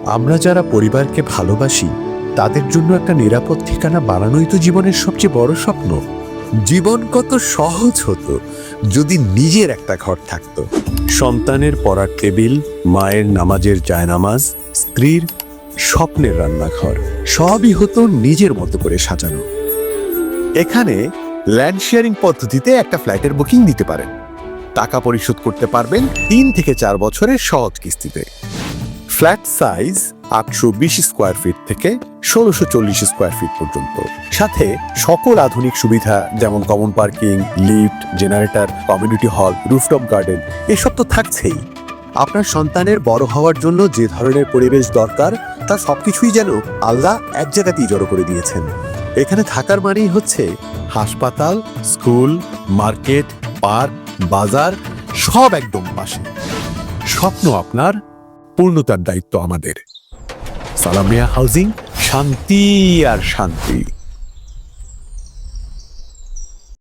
আমরা যারা পরিবারকে ভালোবাসি তাদের জন্য একটা নিরাপদ ঠিকানা বানানোই তো জীবনের সবচেয়ে বড় স্বপ্ন। জীবন কত সহজ হতো যদি নিজের একটা ঘর থাকতো। সন্তানের পড়ার টেবিল, মায়ের নামাজের জায়নামাজ, স্ত্রীর স্বপ্নের রান্নাঘর, সবই হতো নিজের মতো করে সাজানো। এখানে ল্যান্ড শেয়ারিং পদ্ধতিতে একটা ফ্ল্যাটের বুকিং দিতে পারেন। টাকা পরিশোধ করতে পারবেন 3 থেকে 4 বছরের সহজ কিস্তিতে। ফ্ল্যাট সাইজ 820 স্কোয়ার ফিট থেকে 1640 স্কোয়ার ফিট পর্যন্ত, সাথে সকল আধুনিক সুবিধা যেমন common parking, lift, generator, community hall, rooftop garden, এসব তো থাকছেই। আপনার সন্তানের বড় হওয়ার জন্য যে ধরনের পরিবেশ দরকার তা সবকিছুই যেন আল্লাহ এক জায়গাতেই জড়ো করে দিয়েছেন। এখানে থাকার মানেই হচ্ছে হাসপাতাল, স্কুল, মার্কেট, পার্ক, বাজার সব একদম পাশে। স্বপ্ন আপনার, পূর্ণতার দায়িত্ব আমাদের। সালামিয়া হাউজিং, শান্তি আর শান্তি।